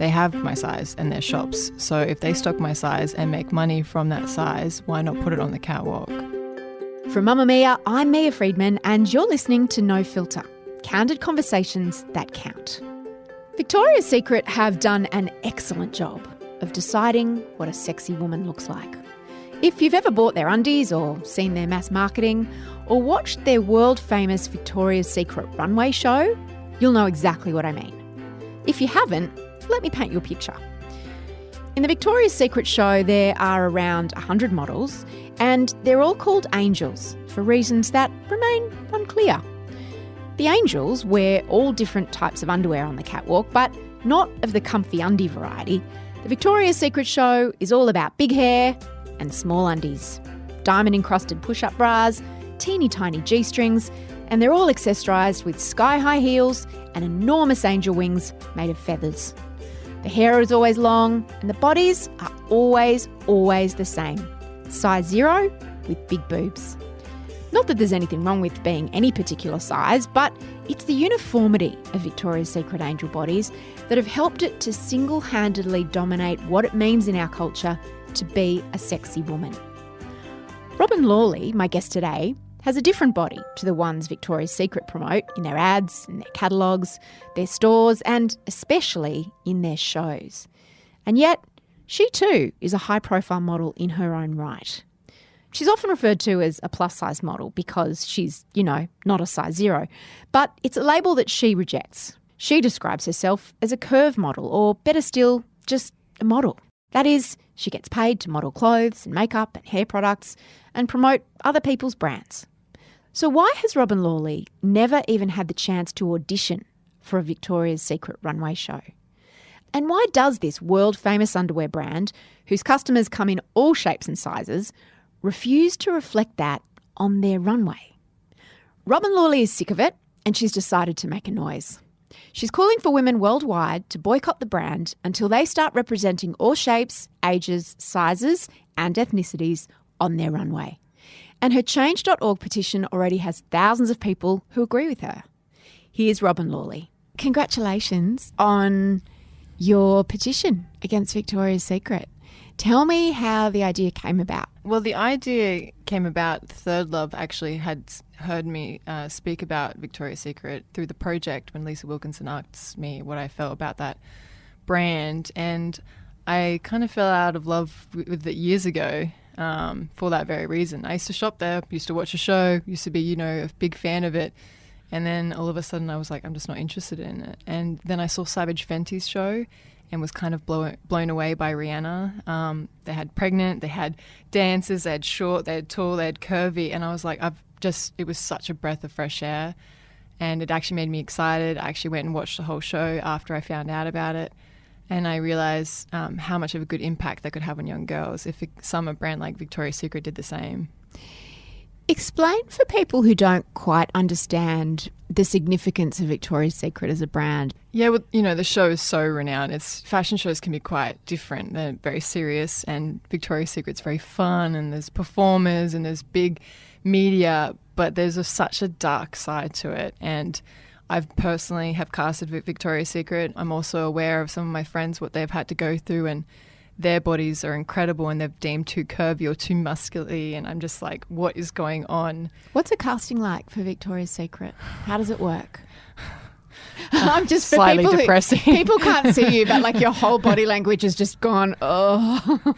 they have my size and their shops. So if they stock my size and make money from that size, why not put it on the catwalk? From Mamma Mia, I'm Mia Friedman and you're listening to No Filter, candid conversations that count. Victoria's Secret have done an excellent job of deciding what a sexy woman looks like. If you've ever bought their undies or seen their mass marketing or watched their world-famous Victoria's Secret runway show, you'll know exactly what I mean. If you haven't, let me paint you a picture. In the Victoria's Secret show, there are around 100 models, and they're all called angels for reasons that remain unclear. The angels wear all different types of underwear on the catwalk, but not of the comfy undie variety. The Victoria's Secret show is all about big hair and small undies, diamond-encrusted push-up bras, teeny tiny G-strings, and they're all accessorised with sky-high heels and enormous angel wings made of feathers. The hair is always long and the bodies are always the same. Size 0 with big boobs. Not that there's anything wrong with being any particular size, but it's the uniformity of Victoria's Secret angel bodies that have helped it to single-handedly dominate what it means in our culture to be a sexy woman. Robyn Lawley, my guest today, has a different body to the ones Victoria's Secret promote in their ads, in their catalogues, their stores, and especially in their shows. And yet, she too is a high-profile model in her own right. She's often referred to as a plus-size model because she's, not a size 0. But it's a label that she rejects. She describes herself as a curve model, or better still, just a model. That is, she gets paid to model clothes and makeup and hair products and promote other people's brands. So why has Robyn Lawley never even had the chance to audition for a Victoria's Secret runway show? And why does this world-famous underwear brand, whose customers come in all shapes and sizes, refuse to reflect that on their runway? Robyn Lawley is sick of it and she's decided to make a noise. She's calling for women worldwide to boycott the brand until they start representing all shapes, ages, sizes and ethnicities on their runway. And her change.org petition already has thousands of people who agree with her. Here's Robyn Lawley. Congratulations on your petition against Victoria's Secret. Tell me how the idea came about. Well, the idea came about, Third Love actually had heard me speak about Victoria's Secret through the project when Lisa Wilkinson asked me what I felt about that brand. And I kind of fell out of love with it years ago for that very reason. I used to shop there, used to watch a show, used to be, a big fan of it. And then all of a sudden I was like, I'm just not interested in it. And then I saw Savage Fenty's show and was kind of blown away by Rihanna. They had pregnant, they had dancers, they had short, they had tall, they had curvy. And I was like, it was such a breath of fresh air. And it actually made me excited. I actually went and watched the whole show after I found out about it. And I realised how much of a good impact that could have on young girls if a brand like Victoria's Secret did the same. Explain for people who don't quite understand the significance of Victoria's Secret as a brand. Yeah, well, the show is so renowned. Fashion shows can be quite different. They're very serious, and Victoria's Secret's very fun, and there's performers and there's big media, but there's such a dark side to it. And I've personally have casted Victoria's Secret. I'm also aware of some of my friends, what they've had to go through, and their bodies are incredible and they're deemed too curvy or too muscularly, and I'm just like, what is going on? What's a casting like for Victoria's Secret? How does it work? I'm just slightly for people depressing. People can't see you, but your whole body language has just gone, oh.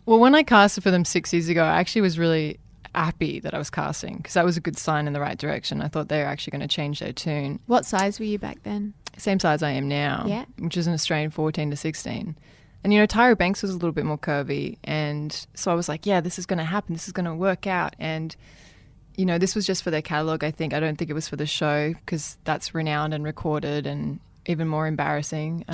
Well, when I casted for them 6 years ago, I actually was really happy that I was casting because that was a good sign in the right direction. I thought they were actually going to change their tune. What size were you back then? Same size I am now, yeah, which is an Australian 14 to 16. And, Tyra Banks was a little bit more curvy. And so I was like, yeah, this is going to happen. This is going to work out. And, this was just for their catalogue, I think. I don't think it was for the show because that's renowned and recorded and even more embarrassing.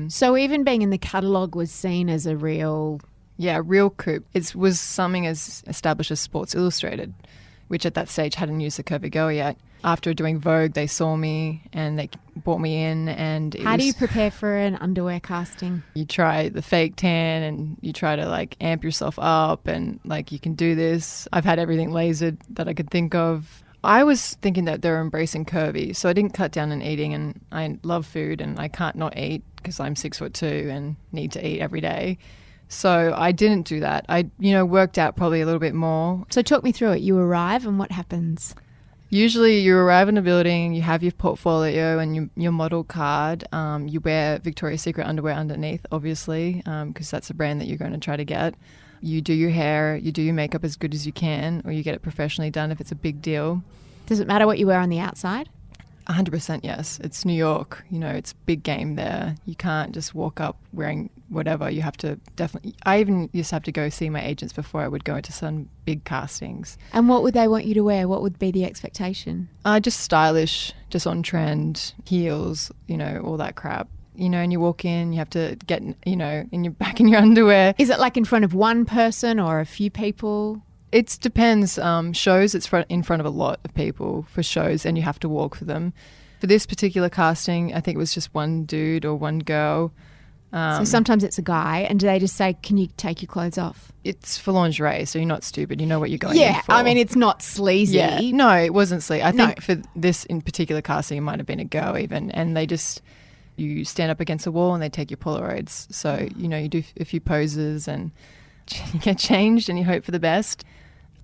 So even being in the catalogue was seen as a real... Yeah, a real coup. It was something as established as Sports Illustrated, which at that stage hadn't used the curvy girl yet. After doing Vogue, they saw me and they brought me in. And how do you prepare for an underwear casting? You try the fake tan and you try to amp yourself up and you can do this. I've had everything lasered that I could think of. I was thinking that they're embracing curvy, so I didn't cut down on eating, and I love food and I can't not eat because I'm 6'2" and need to eat every day. So I didn't do that. I, worked out probably a little bit more. So talk me through it. You arrive and what happens? Usually you arrive in a building, you have your portfolio and your model card. You wear Victoria's Secret underwear underneath, obviously, because that's a brand that you're going to try to get. You do your hair, you do your makeup as good as you can, or you get it professionally done if it's a big deal. Does it matter what you wear on the outside? 100% yes. It's New York. It's big game there. You can't just walk up wearing whatever. You have to definitely... I even used to have to go see my agents before I would go into some big castings. And what would they want you to wear? What would be the expectation? Just stylish, just on trend, heels, all that crap. And you walk in, you have to get, back in your underwear. Is it like in front of one person or a few people? It depends. Shows, it's in front of a lot of people for shows, and you have to walk for them. For this particular casting, I think it was just one dude or one girl. So sometimes it's a guy, and do they just say, can you take your clothes off? It's for lingerie, so you're not stupid. You know what you're going in for. Yeah, I mean, it's not sleazy. Yeah. No, it wasn't sleazy. I think for this in particular casting, it might have been a girl even, and they just... You stand up against a wall and they take your Polaroids. So, you do a few poses and you get changed and you hope for the best.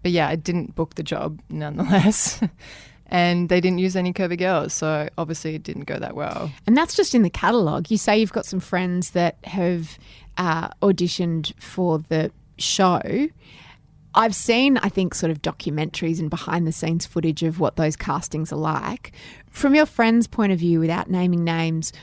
But yeah, I didn't book the job nonetheless. And they didn't use any curvy girls. So obviously it didn't go that well. And that's just in the catalogue. You say you've got some friends that have auditioned for the show. I've seen, I think, sort of documentaries and behind-the-scenes footage of what those castings are like. From your friends' point of view, without naming names,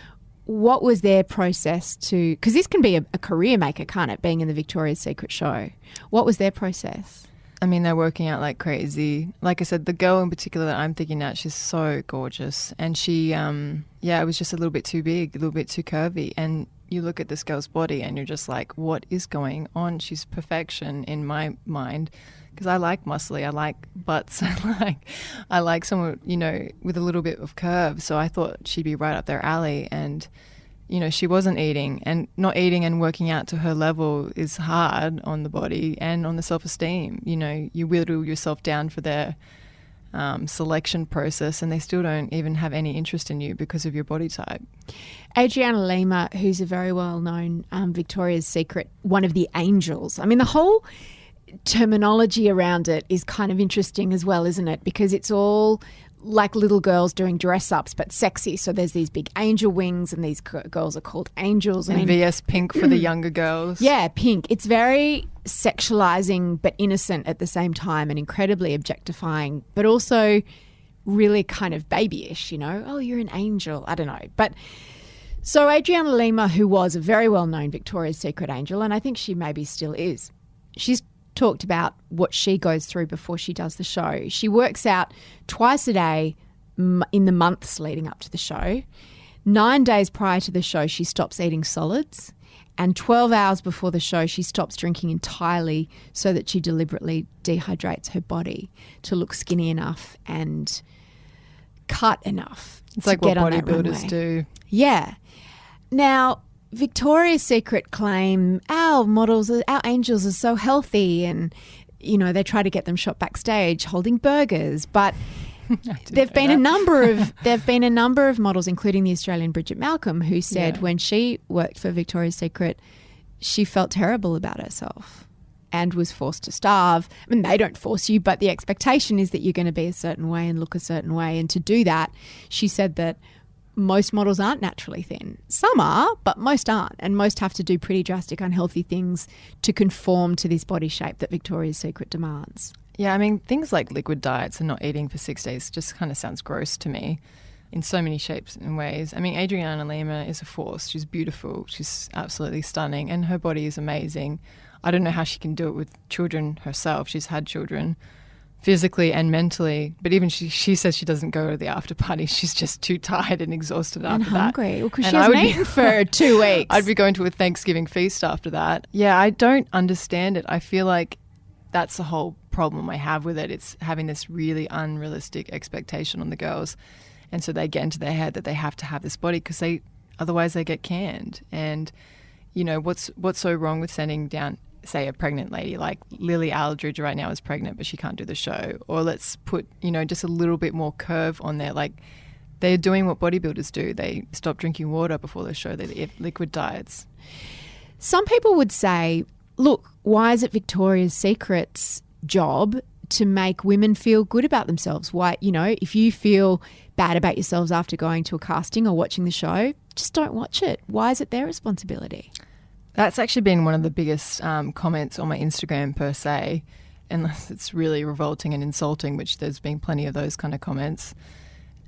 what was their process to... Because this can be a career maker, can't it, being in the Victoria's Secret show? What was their process? I mean, they're working out like crazy. Like I said, the girl in particular that I'm thinking out, she's so gorgeous. And she, it was just a little bit too big, a little bit too curvy. And you look at this girl's body and you're just like, what is going on? She's perfection in my mind. Because I like muscly, I like butts, I like someone, with a little bit of curve. So I thought she'd be right up their alley. And, she wasn't eating. And not eating and working out to her level is hard on the body and on the self-esteem. You whittle yourself down for their selection process, and they still don't even have any interest in you because of your body type. Adriana Lima, who's a very well-known Victoria's Secret, one of the angels. I mean, the whole terminology around it is kind of interesting as well, isn't it? Because it's all like little girls doing dress-ups but sexy. So there's these big angel wings and these girls are called angels. And VS Pink for the younger girls. Yeah, pink. It's very sexualizing but innocent at the same time and incredibly objectifying, but also really kind of babyish, Oh, you're an angel. I don't know. But so Adriana Lima, who was a very well-known Victoria's Secret angel, and I think she maybe still is, she's talked about what she goes through before she does the show. She works out twice a day in the months leading up to the show. 9 days prior to the show, she stops eating solids. And 12 hours before the show, she stops drinking entirely so that she deliberately dehydrates her body to look skinny enough and cut enough. It's like what bodybuilders do. Yeah. Now, Victoria's Secret claim our angels are so healthy, and they try to get them shot backstage holding burgers. But there've been a number of models, including the Australian Bridget Malcolm, who said when she worked for Victoria's Secret, she felt terrible about herself and was forced to starve. I mean, they don't force you, but the expectation is that you're going to be a certain way and look a certain way. And to do that, she said that most models aren't naturally thin. Some are, but most aren't. And most have to do pretty drastic, unhealthy things to conform to this body shape that Victoria's Secret demands. Yeah, I mean, things like liquid diets and not eating for 6 days just kind of sounds gross to me in so many shapes and ways. I mean, Adriana Lima is a force. She's beautiful. She's absolutely stunning. And her body is amazing. I don't know how she can do it with children herself. She's had children. Physically and mentally, but even she says she doesn't go to the after party. She's just too tired and exhausted after that. And hungry. Well, because she hasn't eaten for 2 weeks. I'd be going to a Thanksgiving feast after that. Yeah, I don't understand it. I feel like that's the whole problem I have with it. It's having this really unrealistic expectation on the girls, and so they get into their head that they have to have this body because otherwise they get canned. And what's so wrong with sending down say, a pregnant lady, like Lily Aldridge right now is pregnant, but she can't do the show. Or let's put, just a little bit more curve on there. Like, they're doing what bodybuilders do. They stop drinking water before the show. They eat liquid diets. Some people would say, look, why is it Victoria's Secret's job to make women feel good about themselves? Why, if you feel bad about yourselves after going to a casting or watching the show, just don't watch it. Why is it their responsibility? That's actually been one of the biggest comments on my Instagram per se, unless it's really revolting and insulting, which there's been plenty of those kind of comments.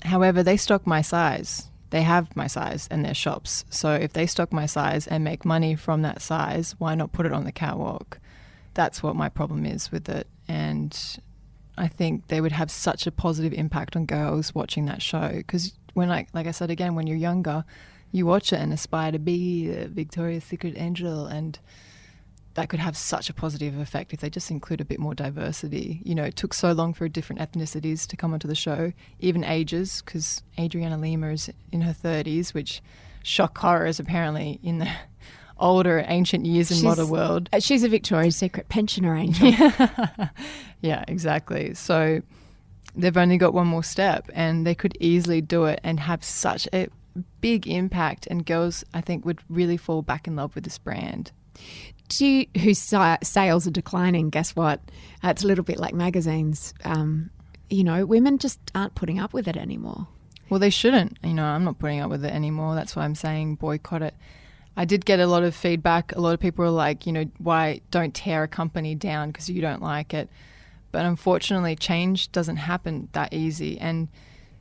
However, they stock my size. They have my size in their shops. So if they stock my size and make money from that size, why not put it on the catwalk? That's what my problem is with it. And I think they would have such a positive impact on girls watching that show. Because like I said again, when you're younger, you watch it and aspire to be a Victoria's Secret angel, and that could have such a positive effect if they just include a bit more diversity. It took so long for different ethnicities to come onto the show, even ages, because Adriana Lima is in her 30s, which shock horrors apparently in the older ancient years in modern world. She's a Victoria's Secret pensioner angel. Yeah, exactly. So they've only got one more step, and they could easily do it and have such a big impact, and girls, I think, would really fall back in love with this brand. Whose sales are declining, guess what? It's a little bit like magazines. Women just aren't putting up with it anymore. Well, they shouldn't. I'm not putting up with it anymore. That's why I'm saying boycott it. I did get a lot of feedback. A lot of people were like, why don't tear a company down because you don't like it? But unfortunately, change doesn't happen that easy. And,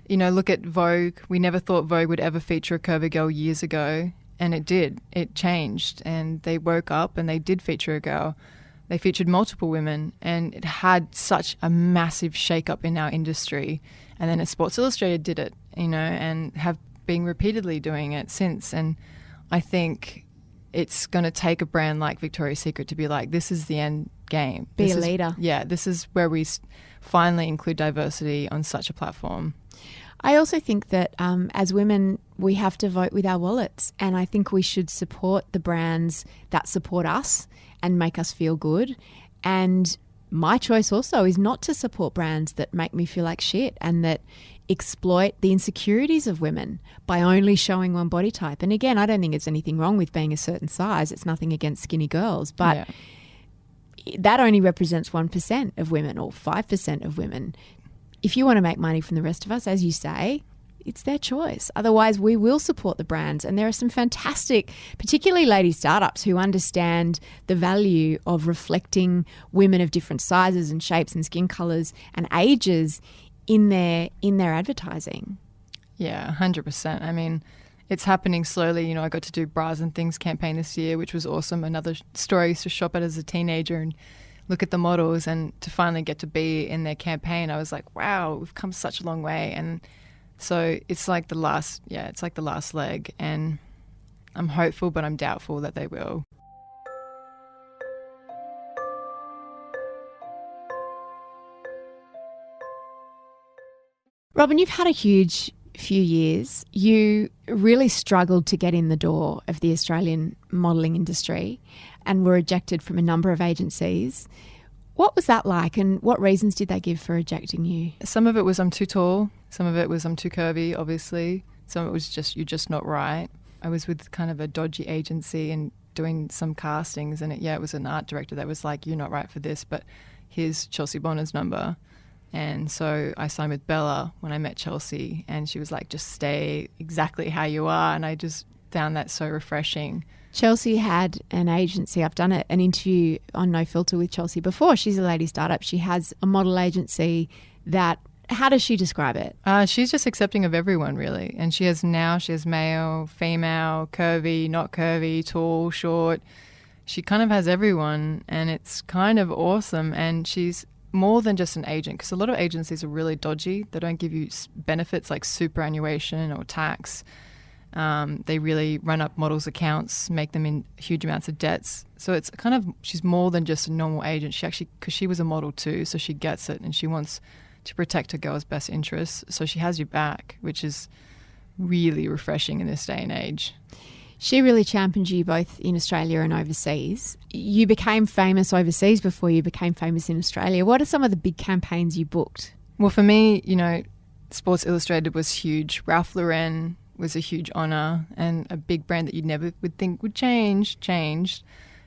look at Vogue. We never thought Vogue would ever feature a curvy girl years ago. And it did. It changed, and they woke up and they did feature a girl. They featured multiple women, and it had such a massive shake-up in our industry. And then Sports Illustrated did it, and have been repeatedly doing it since. And I think it's going to take a brand like Victoria's Secret to be like, this is the end game. Be a leader. Yeah, this is where we finally include diversity on such a platform. I also think that as women, we have to vote with our wallets, and I think we should support the brands that support us and make us feel good. And my choice also is not to support brands that make me feel like shit and that exploit the insecurities of women by only showing one body type. And again, I don't think there's anything wrong with being a certain size. It's nothing against skinny girls, but that only represents 1% of women or 5% of women. If you want to make money from the rest of us, as you say, it's their choice. Otherwise, we will support the brands. And there are some fantastic, particularly lady startups, who understand the value of reflecting women of different sizes and shapes and skin colours and ages in their advertising. Yeah, 100%. I mean, it's happening slowly. I got to do Bras and Things campaign this year, which was awesome. Another store I used to shop at as a teenager and look at the models, and to finally get to be in their campaign, I was like, wow, we've come such a long way. And so it's like the last leg, and I'm hopeful, but I'm doubtful that they will. Robyn, you've had a huge few years. You really struggled to get in the door of the Australian modelling industry and were rejected from a number of agencies. What was that like, and what reasons did they give for rejecting you? Some of it was I'm too tall. Some of it was I'm too curvy, obviously. Some of it was just you're just not right. I was with kind of a dodgy agency and doing some castings, and it was an art director that was like, you're not right for this, but here's Chelsea Bonner's number. And so I signed with Bella when I met Chelsea, and she was like, just stay exactly how you are. And I just found that so refreshing. Chelsea had an agency. I've done an interview on No Filter with Chelsea before. She's a lady startup. She has a model agency that, how does she describe it? She's just accepting of everyone, really. And she has male, female, curvy, not curvy, tall, short. She kind of has everyone, and it's kind of awesome. And she's more than just an agent, because a lot of agencies are really dodgy. They don't give you benefits like superannuation or tax. They really run up models' accounts, make them in huge amounts of debts. So it's kind of, she's more than just a normal agent. She actually, because she was a model too, so she gets it, and she wants to protect her girl's best interests. So she has your back, which is really refreshing in this day and age. She really championed you both in Australia and overseas. You became famous overseas before you became famous in Australia. What are some of the big campaigns you booked? Well, for me, Sports Illustrated was huge. Ralph Lauren was a huge honour, and a big brand that you never would think would changed.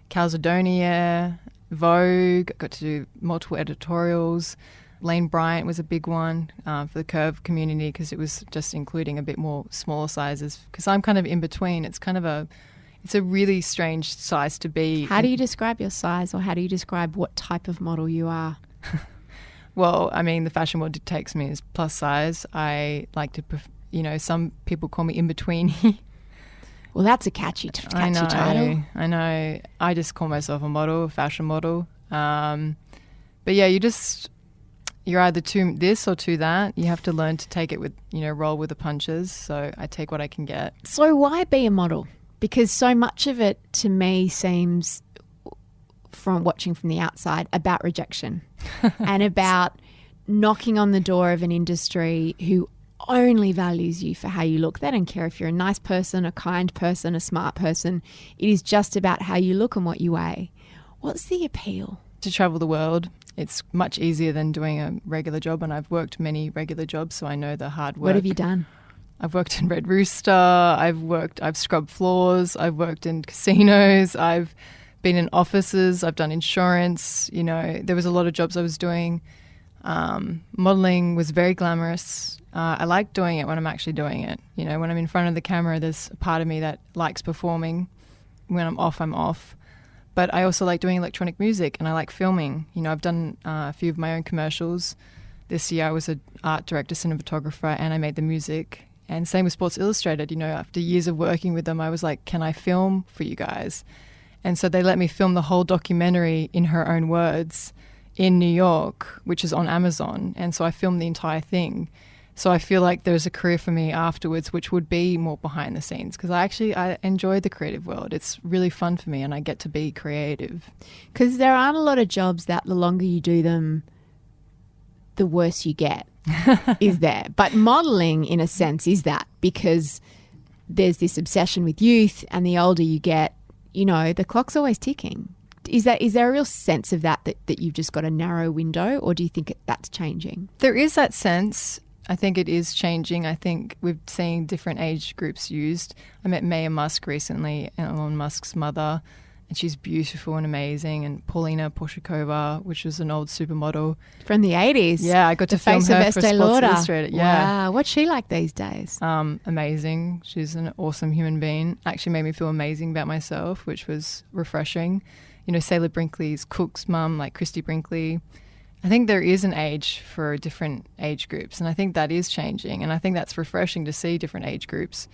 Calzedonia, Vogue, got to do multiple editorials. Lane Bryant was a big one for the curve community because it was just including a bit more smaller sizes, because I'm kind of in between. It's a really strange size to be. How do you describe your size, or how do you describe what type of model you are? Well, I mean, the fashion world dictates me as plus size. I like to, some people call me in between. Well, that's a catchy title. I know. I just call myself a model, a fashion model. But yeah, you're either to this or to that. You have to learn to take it with, roll with the punches. So I take what I can get. So why be a model? Because so much of it to me seems, from watching from the outside, about rejection and about knocking on the door of an industry who only values you for how you look. They don't care if you're a nice person, a kind person, a smart person. It is just about how you look and what you weigh. What's the appeal? To travel the world. It's much easier than doing a regular job, and I've worked many regular jobs, so I know the hard work. What have you done? I've worked in Red Rooster, I've scrubbed floors, I've worked in casinos, I've been in offices, I've done insurance. There was a lot of jobs I was doing. Modelling was very glamorous. I like doing it when I'm actually doing it. When I'm in front of the camera, there's a part of me that likes performing. When I'm off, I'm off. But I also like doing electronic music, and I like filming. I've done a few of my own commercials. This year I was an art director, cinematographer, and I made the music. And same with Sports Illustrated. After years of working with them, I was like, can I film for you guys? And so they let me film the whole documentary in her own words in New York, which is on Amazon. And so I filmed the entire thing. So I feel like there's a career for me afterwards, which would be more behind the scenes, because I enjoy the creative world. It's really fun for me, and I get to be creative. Because there aren't a lot of jobs that the longer you do them, the worse you get, is there? But modelling, in a sense, is that, because there's this obsession with youth, and the older you get, the clock's always ticking. Is there a real sense of that you've just got a narrow window, or do you think that's changing? There is that sense. I think it is changing. I think we've seen different age groups used. I met Maya Musk recently, Elon Musk's mother, and she's beautiful and amazing. And Paulina Porshakova, which was an old supermodel. From the 80s? Yeah, I got to film her for Sports Illustrated. Yeah. Wow, what's she like these days? Amazing. She's an awesome human being. Actually made me feel amazing about myself, which was refreshing. Sailor Brinkley's Cook's mum, like Christy Brinkley. I think there is an age for different age groups, and I think that is changing, and I think that's refreshing to see different age groups.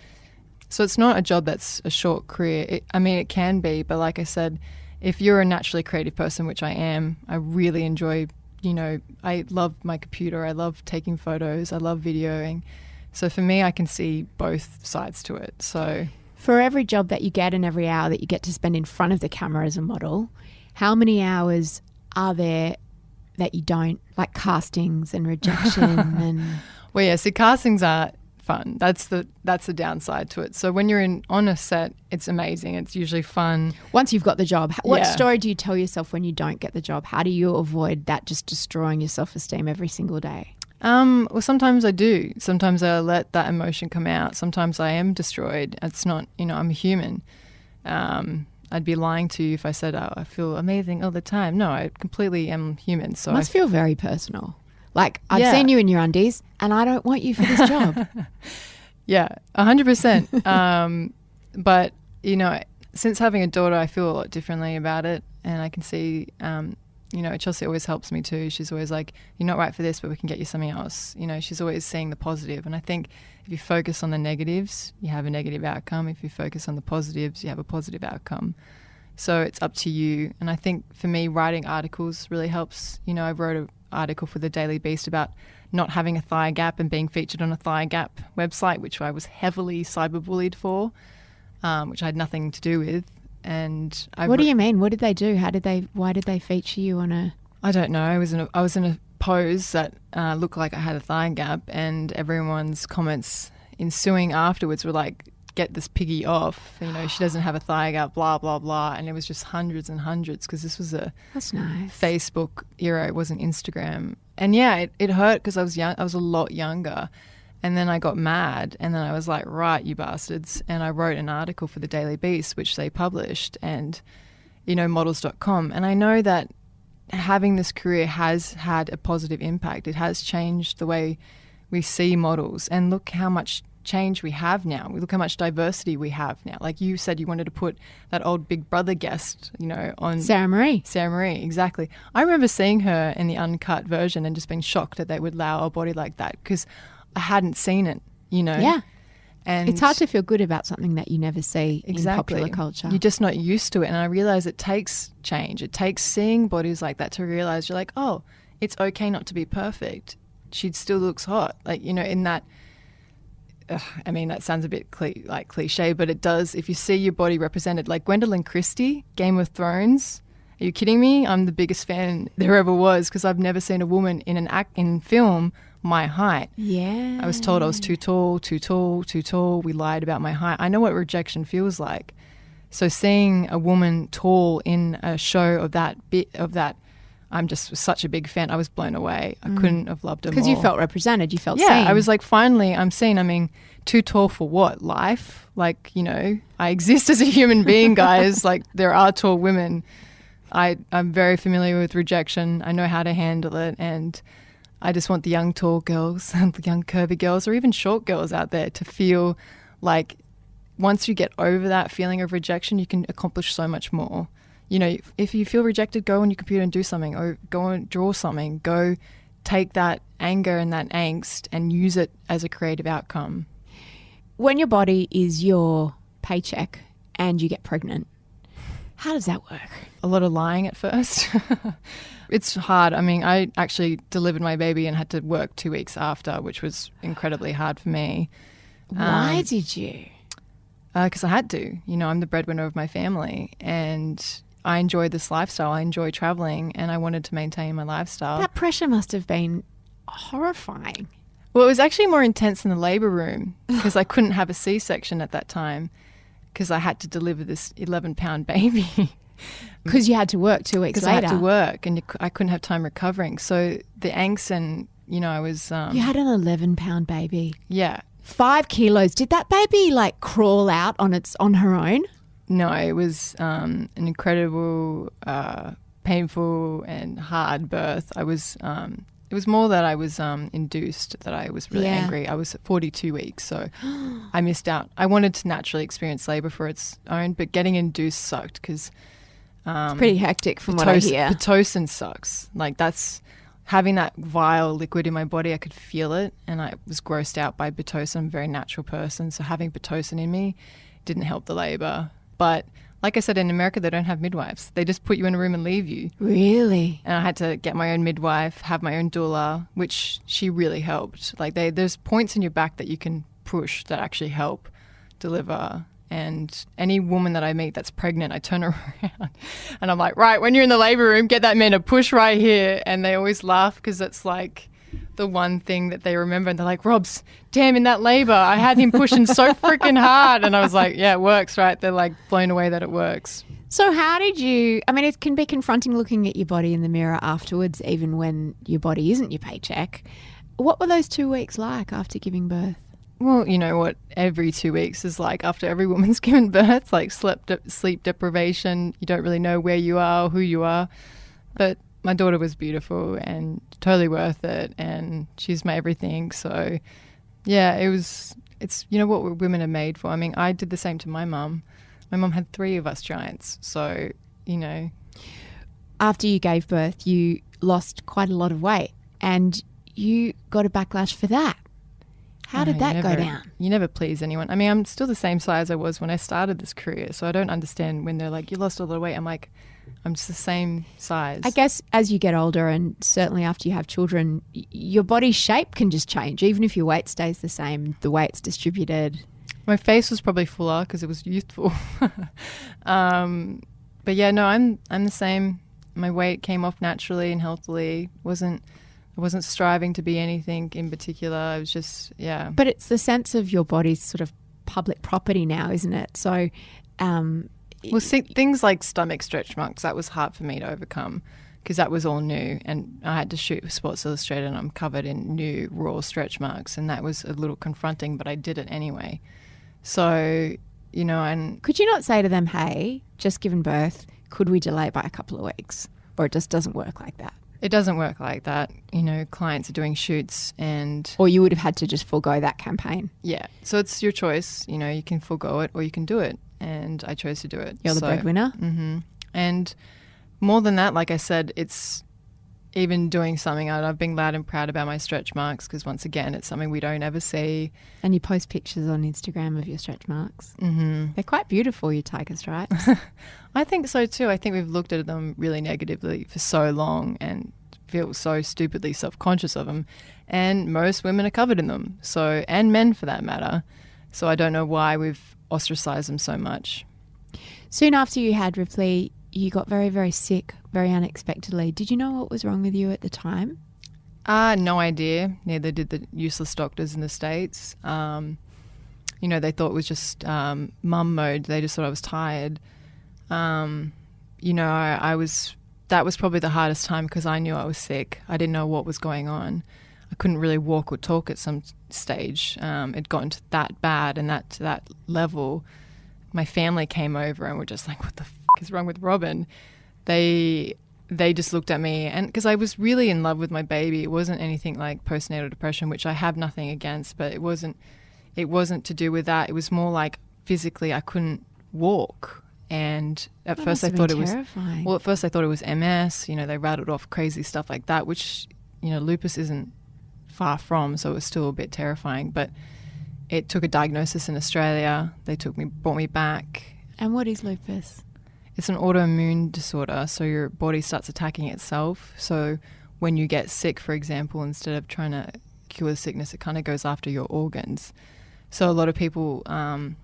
So it's not a job that's a short career. It can be, but like I said, if you're a naturally creative person, which I am, I really enjoy, I love my computer, I love taking photos, I love videoing. So for me, I can see both sides to it. So for every job that you get and every hour that you get to spend in front of the camera as a model, how many hours are there that you don't, like castings and rejection? And well, yeah, so castings are fun. That's the downside to it. So when you're on a set, it's amazing. It's usually fun. Once you've got the job, what story do you tell yourself when you don't get the job? How do you avoid that just destroying your self-esteem every single day? Well, sometimes I do. Sometimes I let that emotion come out. Sometimes I am destroyed. It's not, I'm a human. I'd be lying to you if I said, I feel amazing all the time. No, I completely am human. So it must feel very personal. Like, I've seen you in your undies and I don't want you for this job. Yeah, 100%. But, since having a daughter, I feel a lot differently about it. And I can see, Chelsea always helps me too. She's always like, you're not right for this, but we can get you something else. She's always seeing the positive. And I think if you focus on the negatives, you have a negative outcome. If you focus on the positives, you have a positive outcome. So it's up to you. And I think for me, writing articles really helps. I wrote an article for the Daily Beast about not having a thigh gap and being featured on a thigh gap website, which I was heavily cyberbullied for, which I had nothing to do with. And what do you mean? What did they do? Why did they feature you on a? I don't know. I was in a pose that looked like I had a thigh gap, and everyone's comments ensuing afterwards were like, get this piggy off. You know, she doesn't have a thigh gap, blah, blah, blah. And it was just hundreds and hundreds because this was That's nice. Facebook era. It wasn't Instagram. And yeah, it hurt because I was young. I was a lot younger. And then I got mad and then I was like, right, you bastards. And I wrote an article for the Daily Beast, which they published, and, you know, models.com. And I know that having this career has had a positive impact. It has changed the way we see models. And look how much change we have now. Look how much diversity we have now. Like you said, you wanted to put that old Big Brother guest, you know, on Sarah Marie, exactly. I remember seeing her in the uncut version and just being shocked that they would allow a body like that because I hadn't seen it, you know. Yeah. And it's hard to feel good about something that you never see in popular culture. You're just not used to it. And I realize it takes change. It takes seeing bodies like that to realize you're like, oh, it's okay not to be perfect. She still looks hot. Like, you know, in that, I mean, that sounds a bit cliche, but it does. If you see your body represented, like Gwendolyn Christie, Game of Thrones, are you kidding me? I'm the biggest fan there ever was because I've never seen a woman in film my height. Yeah. I was told I was too tall. We lied about my height. I know what rejection feels like. So seeing a woman tall in a show of that, I'm just such a big fan. I was blown away. I couldn't have loved her more. Because you felt represented. You felt seen. seen. I was like, finally, I'm seen. I mean, too tall for what? Life? Like, you know, I exist as a human being, guys. Like, there are tall women. I'm very familiar with rejection. I know how to handle it, and I just want the young tall girls and the young curvy girls or even short girls out there to feel like once you get over that feeling of rejection, you can accomplish so much more. You know, if you feel rejected, go on your computer and do something, or go and draw something. Go take that anger and that angst and use it as a creative outcome. When your body is your paycheck and you get pregnant, how does that work? A lot of lying at first. It's hard. I mean, I actually delivered my baby and had to work 2 weeks after, which was incredibly hard for me. Why did you? Because I had to. You know, I'm the breadwinner of my family and I enjoy this lifestyle. I enjoy traveling and I wanted to maintain my lifestyle. That pressure must have been horrifying. Well, it was actually more intense in the labour room because I couldn't have a C-section at that time because I had to deliver this 11-pound baby. Because you had to work 2 weeks later. Because I had to work and I couldn't have time recovering. So the angst and, you know, I was... you had an 11-pound baby. Yeah. 5 kilos. Did that baby like crawl out on her own? No, it was an incredible, painful and hard birth. I was... it was more that I was induced, that I was really angry. I was 42 weeks, so I missed out. I wanted to naturally experience labour for its own, but getting induced sucked because... it's pretty hectic from what I hear. Pitocin sucks. Like that's having that vile liquid in my body. I could feel it and I was grossed out by Pitocin. I'm a very natural person. So having Pitocin in me didn't help the labour. But like I said, in America, they don't have midwives. They just put you in a room and leave you. Really? And I had to get my own midwife, have my own doula, which she really helped. Like there's points in your back that you can push that actually help deliver. And any woman that I meet that's pregnant, I turn around and I'm like, right, when you're in the labour room, get that man to push right here. And they always laugh because it's like the one thing that they remember. And they're like, Robs, damn, in that labour, I had him pushing so freaking hard. And I was like, yeah, it works, right? They're like blown away that it works. So how did you, I mean, it can be confronting looking at your body in the mirror afterwards, even when your body isn't your paycheck. What were those 2 weeks like after giving birth? Well, you know what every 2 weeks is like after every woman's given birth, like sleep deprivation. You don't really know where you are, who you are. But my daughter was beautiful and totally worth it. And she's my everything. So, yeah, it's, you know, what women are made for. I mean, I did the same to my mum. My mum had 3 of us giants. So, you know. After you gave birth, you lost quite a lot of weight and you got a backlash for that. How did that go down? You never please anyone. I mean, I'm still the same size I was when I started this career, so I don't understand when they're like, you lost a lot of weight. I'm like, I'm just the same size. I guess as you get older and certainly after you have children, your body shape can just change. Even if your weight stays the same, the way it's distributed. My face was probably fuller because it was youthful. But yeah, no, I'm the same. My weight came off naturally and healthily. I wasn't striving to be anything in particular. I was just, yeah. But it's the sense of your body's sort of public property now, isn't it? So, well, see, things like stomach stretch marks, that was hard for me to overcome because that was all new, and I had to shoot with Sports Illustrated and I'm covered in new raw stretch marks, and that was a little confronting, but I did it anyway. So, you know, and... Could you not say to them, hey, just given birth, could we delay by a couple of weeks? Or it just doesn't work like that? It doesn't work like that. You know, clients are doing shoots and... Or you would have had to just forego that campaign. Yeah. So it's your choice. You know, you can forego it or you can do it. And I chose to do it. You're the breadwinner? Mm-hmm. And more than that, like I said, it's even doing something. I've been loud and proud about my stretch marks because, once again, it's something we don't ever see. And you post pictures on Instagram of your stretch marks. Mm-hmm. They're quite beautiful, your tiger stripes. I think so too. I think we've looked at them really negatively for so long and feel so stupidly self-conscious of them. And most women are covered in them, so, and men for that matter. So I don't know why we've ostracized them so much. Soon after you had Ripley, you got very, very sick, very unexpectedly. Did you know what was wrong with you at the time? No idea. Neither did the useless doctors in the States. You know, they thought it was just mum mode. They just thought I was tired. You know, I was... That was probably the hardest time because I knew I was sick. I didn't know what was going on. I couldn't really walk or talk at some stage. It'd gotten to that bad and to that level. My family came over and were just like, what the f*** is wrong with Robyn? They just looked at me, and because I was really in love with my baby. It wasn't anything like postnatal depression, which I have nothing against, but it wasn't to do with that. It was more like physically I couldn't walk. And at first I thought it was terrifying. Well, at first I thought it was MS. You know, they rattled off crazy stuff like that, which, you know, lupus isn't far from, so it was still a bit terrifying. But it took a diagnosis in Australia. They brought me back. And what is lupus? It's an autoimmune disorder, so your body starts attacking itself. So when you get sick, for example, instead of trying to cure the sickness, it kind of goes after your organs. So a lot of people,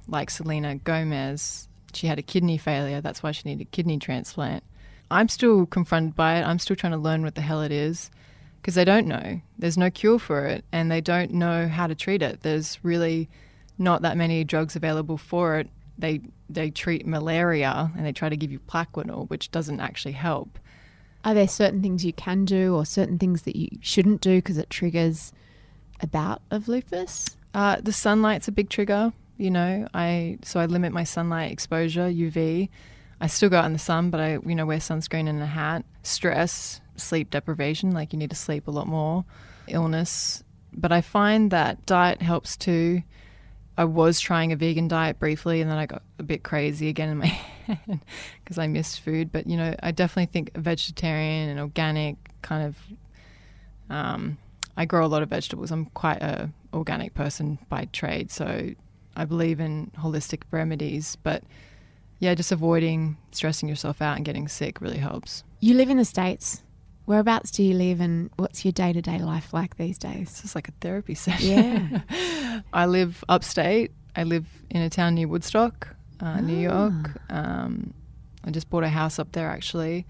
like Selena Gomez, she had a kidney failure. That's why she needed a kidney transplant. I'm still confronted by it. I'm still trying to learn what the hell it is because they don't know. There's no cure for it and they don't know how to treat it. There's really not that many drugs available for it. They treat malaria and they try to give you Plaquenil, which doesn't actually help. Are there certain things you can do or certain things that you shouldn't do because it triggers a bout of lupus? The sunlight's a big trigger. You know, I limit my sunlight exposure, UV. I still go out in the sun, but I, you know, wear sunscreen and a hat. Stress, sleep deprivation, like you need to sleep a lot more. Illness. But I find that diet helps too. I was trying a vegan diet briefly and then I got a bit crazy again in my head because I missed food. But, you know, I definitely think vegetarian and organic kind of, I grow a lot of vegetables. I'm quite a organic person by trade, so I believe in holistic remedies, but yeah, just avoiding stressing yourself out and getting sick really helps. You live in the States. Whereabouts do you live and what's your day-to-day life like these days? This is like a therapy session. Yeah. I live upstate. I live in a town near Woodstock, New York. I just bought a house up there actually.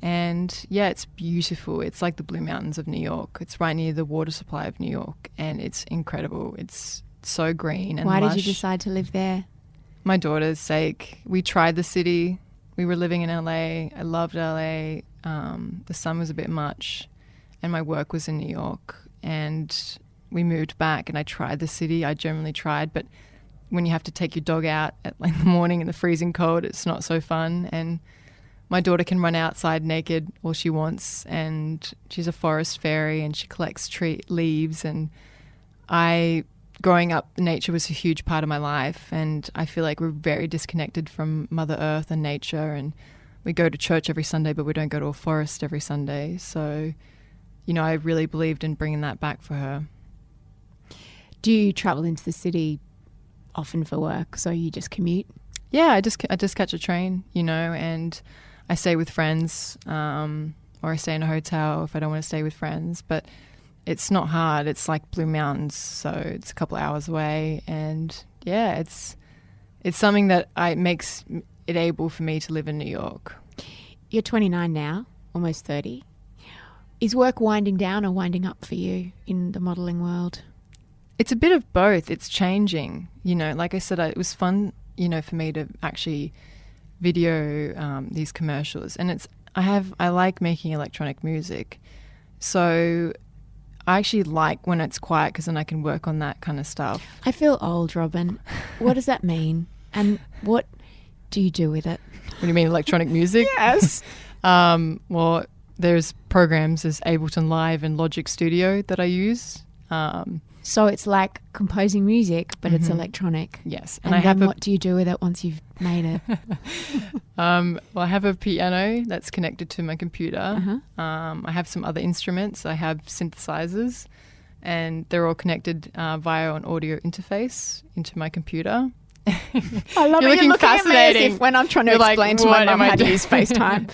And yeah, it's beautiful. It's like the Blue Mountains of New York. It's right near the water supply of New York and it's incredible. It's so green and Why lush. did you decide to live there? My daughter's sake. We tried the city. We were living in LA. I loved LA. The sun was a bit much and my work was in New York and we moved back and I tried the city. I generally tried, but when you have to take your dog out at like the morning in the freezing cold, it's not so fun. And my daughter can run outside naked all she wants and she's a forest fairy and she collects leaves and growing up, nature was a huge part of my life and I feel like we're very disconnected from Mother Earth and nature, and we go to church every Sunday but we don't go to a forest every Sunday. So, you know, I really believed in bringing that back for her. Do you travel into the city often for work, so you just commute? Yeah, I just catch a train, you know, and I stay with friends or I stay in a hotel if I don't want to stay with friends, but it's not hard. It's like Blue Mountains, so it's a couple of hours away. And yeah, it's something that makes it able for me to live in New York. You're 29 now, almost 30. Is work winding down or winding up for you in the modelling world? It's a bit of both. It's changing. Like I said, it was fun, for me to actually video these commercials. And I like making electronic music. So I actually like when it's quiet because then I can work on that kind of stuff. I feel old, Robyn. What does that mean? And what do you do with it? What do you mean, electronic music? Yes. Well, there's programs, there's Ableton Live and Logic Studio that I use. So it's like composing music, but it's electronic. Yes. And what do you do with it once you've made it? Well, I have a piano that's connected to my computer. I have some other instruments. I have synthesizers, and they're all connected via an audio interface into my computer. I love You're it. looking fascinating. As if when I'm trying to explain to my mum how to use FaceTime.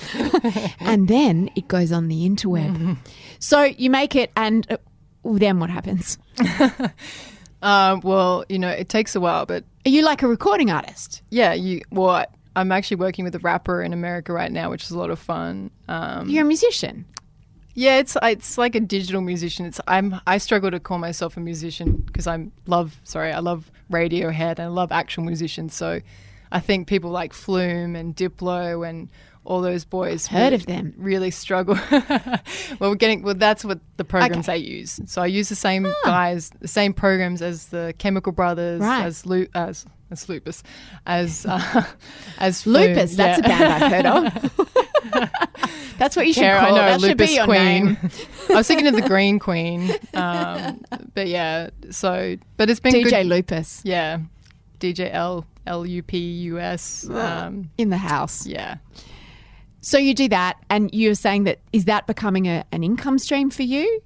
And then it goes on the interweb. So you make it, and then what happens? Well, it takes a while, but... Are you like a recording artist? Yeah, I'm actually working with a rapper in America right now, which is a lot of fun. You're a musician? Yeah, it's like a digital musician. I struggle to call myself a musician because I love Radiohead and I love actual musicians. So I think people like Flume and Diplo and all those boys heard of them really struggle. Well, that's what the programs I use. So I use the same guys, the same programs as the Chemical Brothers, right. as Lupus, as Flume. Lupus. That's a band I've heard of. That's what you should call. I know, that Lupus should be your Queen. name. I was thinking of the Green Queen, but yeah. So, but it's been DJ good. Lupus. Yeah, DJ Lupus. In the house. Yeah. So you do that, and you're saying that is that becoming an income stream for you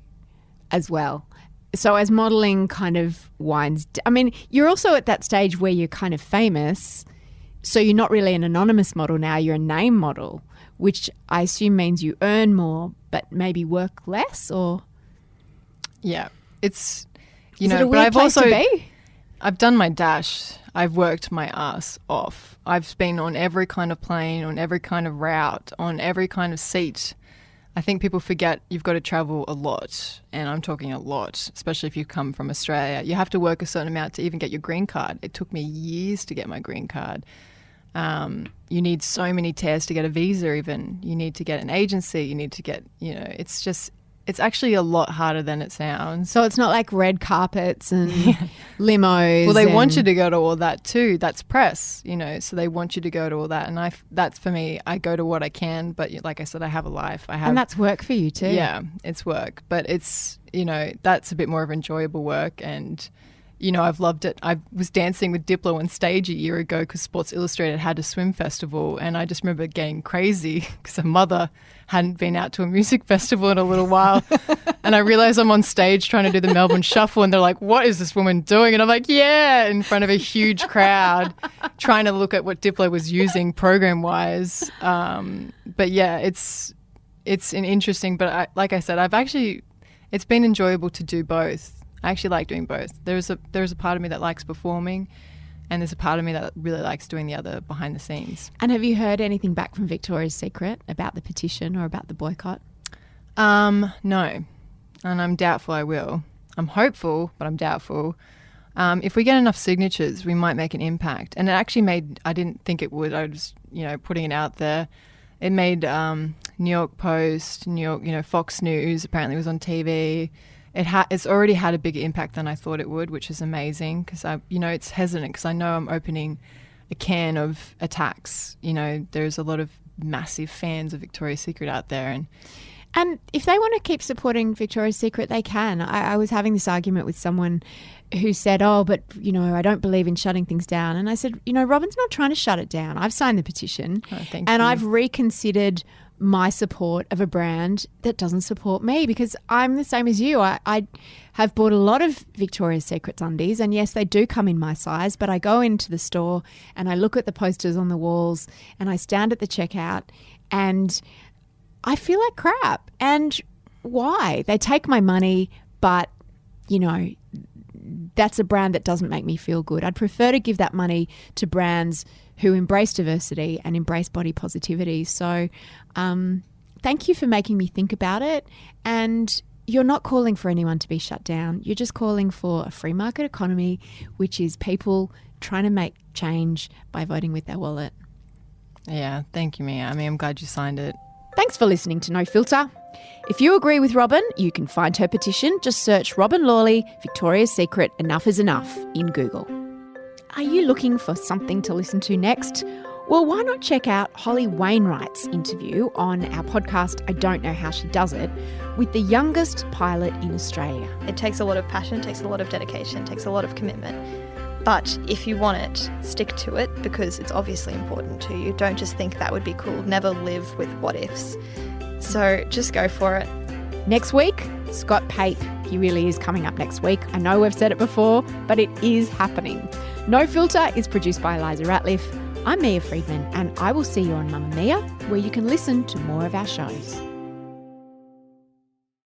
as well? So as modelling kind of winds, I mean, you're also at that stage where you're kind of famous, so you're not really an anonymous model now, you're a name model, which I assume means you earn more but maybe work less, or? Yeah, it's, Is it a weird place to be? I've done my dash. I've worked my ass off. I've been on every kind of plane, on every kind of route, on every kind of seat. I think people forget you've got to travel a lot, and I'm talking a lot, especially if you come from Australia. You have to work a certain amount to even get your green card. It took me years to get my green card. You need so many tests to get a visa even. You need to get an agency. You need to get, it's actually a lot harder than it sounds. So it's not like red carpets and limos. Well, they want you to go to all that too. That's press, so they want you to go to all that. And that's for me. I go to what I can, but like I said, I have a life. And that's work for you too. Yeah, it's work. But it's, that's a bit more of enjoyable work. And, I've loved it. I was dancing with Diplo on stage a year ago because Sports Illustrated had a swim festival. And I just remember getting crazy because her mother hadn't been out to a music festival in a little while. And I realized I'm on stage trying to do the Melbourne Shuffle and they're like, what is this woman doing? And I'm like, yeah, in front of a huge crowd trying to look at what Diplo was using program-wise. But yeah, it's an interesting, but like I said, it's been enjoyable to do both. I actually like doing both. There's a part of me that likes performing, and there's a part of me that really likes doing the other behind the scenes. And have you heard anything back from Victoria's Secret about the petition or about the boycott? No, and I'm doubtful I will. I'm hopeful, but I'm doubtful. If we get enough signatures, we might make an impact. And it actually I didn't think it would. I was, putting it out there. It made New York Post, New York, Fox News apparently was on TV. It's already had a bigger impact than I thought it would, which is amazing because it's hesitant because I know I'm opening a can of attacks. There's a lot of massive fans of Victoria's Secret out there, and if they want to keep supporting Victoria's Secret, they can. I was having this argument with someone who said, "Oh, but I don't believe in shutting things down." And I said, Robyn's not trying to shut it down. I've signed the petition, thank you. I've reconsidered my support of a brand that doesn't support me because I'm the same as you. I have bought a lot of Victoria's Secret's undies, and yes, they do come in my size, but I go into the store and I look at the posters on the walls and I stand at the checkout and I feel like crap. And why? They take my money, but, that's a brand that doesn't make me feel good. I'd prefer to give that money to brands who embrace diversity and embrace body positivity. So thank you for making me think about it. And you're not calling for anyone to be shut down. You're just calling for a free market economy, which is people trying to make change by voting with their wallet. Yeah, thank you, Mia. I mean, I'm glad you signed it. Thanks for listening to No Filter. If you agree with Robyn, you can find her petition. Just search Robyn Lawley, Victoria's Secret, Enough is Enough in Google. Are you looking for something to listen to next? Well, why not check out Holly Wainwright's interview on our podcast, I Don't Know How She Does It, with the youngest pilot in Australia. It takes a lot of passion, it takes a lot of dedication, it takes a lot of commitment. But if you want it, stick to it because it's obviously important to you. Don't just think that would be cool. Never live with what ifs. So just go for it. Next week, Scott Pape. He really is coming up next week. I know we've said it before, but it is happening. No Filter is produced by Eliza Ratliff. I'm Mia Friedman, and I will see you on Mamma Mia, where you can listen to more of our shows.